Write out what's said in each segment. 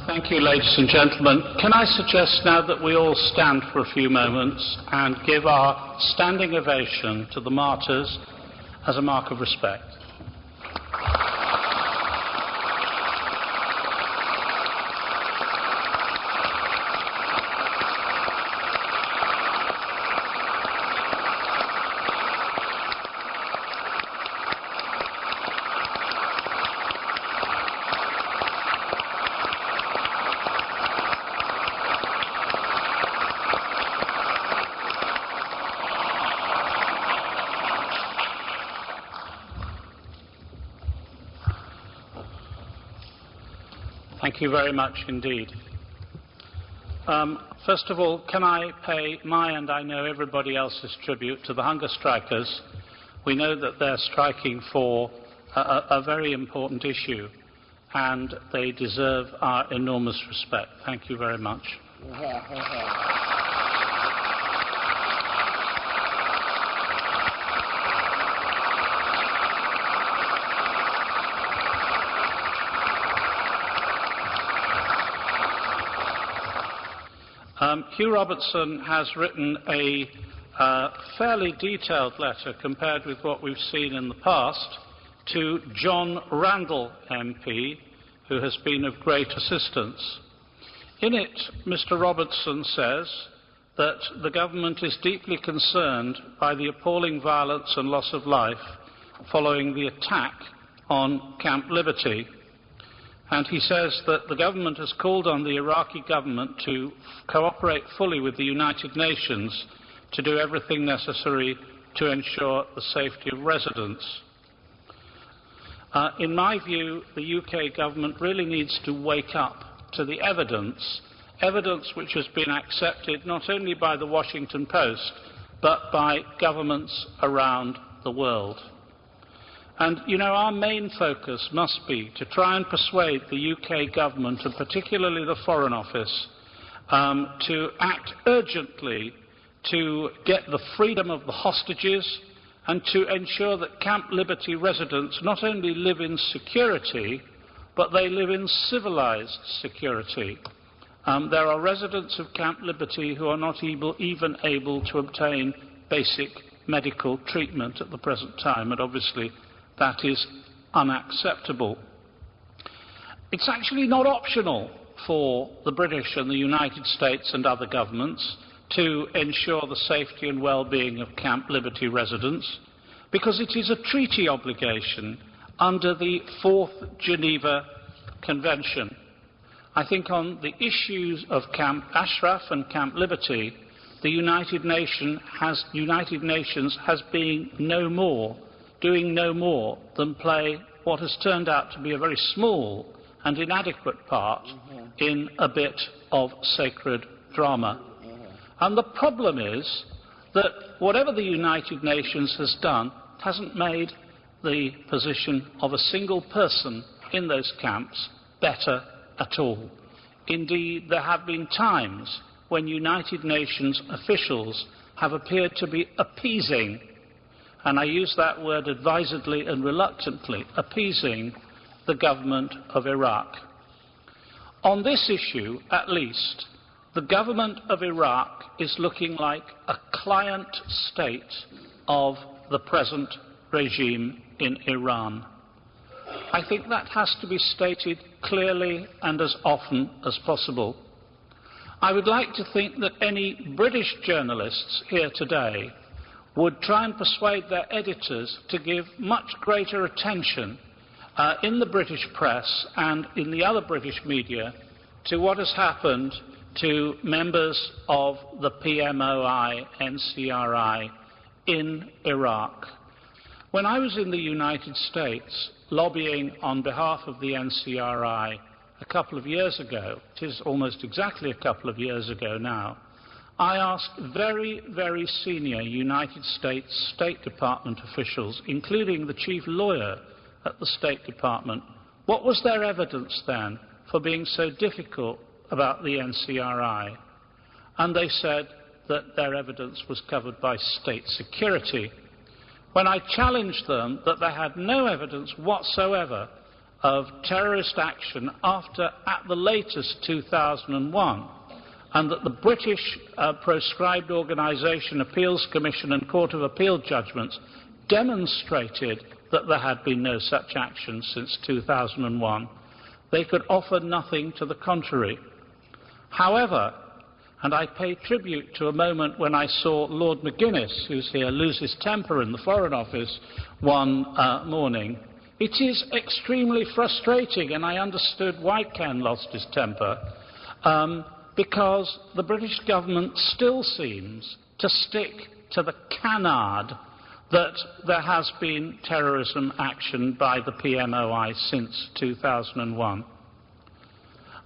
Thank you, ladies and gentlemen. Can I suggest now that we all stand for a few moments and give our standing ovation to the martyrs as a mark of respect. Thank you very much indeed. First of all, can I pay my and I know everybody else's tribute to the hunger strikers? We know that they're striking for a very important issue and they deserve our enormous respect. Thank you very much. Hugh Robertson has written a fairly detailed letter compared with what we've seen in the past to John Randall MP, who has been of great assistance. In it, Mr. Robertson says that the government is deeply concerned by the appalling violence and loss of life following the attack on Camp Liberty. And he says that the government has called on the Iraqi government to cooperate fully with the United Nations to do everything necessary to ensure the safety of residents. In my view, the UK government really needs to wake up to the evidence which has been accepted not only by the Washington Post, but by governments around the world. And, you know, our main focus must be to try and persuade the UK government, and particularly the Foreign Office, to act urgently to get the freedom of the hostages and to ensure that Camp Liberty residents not only live in security, but they live in civilised security. There are residents of Camp Liberty who are not even able to obtain basic medical treatment at the present time, and obviously that is unacceptable. It's actually not optional for the British and the United States and other governments to ensure the safety and well-being of Camp Liberty residents, because it is a treaty obligation under the 4th Geneva Convention. I think on the issues of Camp Ashraf and Camp Liberty, the United Nations has been doing no more than play what has turned out to be a very small and inadequate part in a bit of sacred drama. And the problem is that whatever the United Nations has done hasn't made the position of a single person in those camps better at all. Indeed, there have been times when United Nations officials have appeared to be appeasing, and I use that word advisedly and reluctantly, appeasing the government of Iraq. On this issue, at least, the government of Iraq is looking like a client state of the present regime in Iran. I think that has to be stated clearly and as often as possible. I would like to think that any British journalists here today would try and persuade their editors to give much greater attention in the British press and in the other British media to what has happened to members of the PMOI NCRI in Iraq. When I was in the United States lobbying on behalf of the NCRI a couple of years ago, it is almost exactly a couple of years ago now, I asked very, very senior United States State Department officials, including the chief lawyer at the State Department, what was their evidence then for being so difficult about the NCRI? And they said that their evidence was covered by state security. When I challenged them that they had no evidence whatsoever of terrorist action after, at the latest, 2001, and that the British proscribed organisation, Appeals Commission and Court of Appeal judgments demonstrated that there had been no such action since 2001, they could offer nothing to the contrary. However, and I pay tribute to a moment when I saw Lord McGuinness, who's here, lose his temper in the Foreign Office one morning. It is extremely frustrating, and I understood why Ken lost his temper, because the British government still seems to stick to the canard that there has been terrorism action by the PMOI since 2001.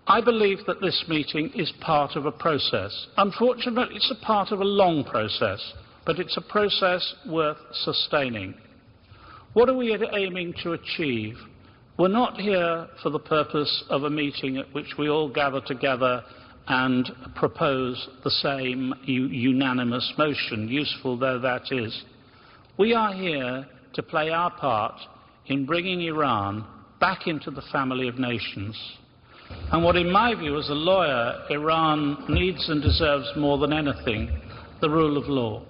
I believe that this meeting is part of a process. Unfortunately, it's a part of a long process, but it's a process worth sustaining. What are we aiming to achieve? We're not here for the purpose of a meeting at which we all gather together and propose the same unanimous motion, useful though that is. We are here to play our part in bringing Iran back into the family of nations. And what, in my view, as a lawyer, Iran needs and deserves more than anything, the rule of law.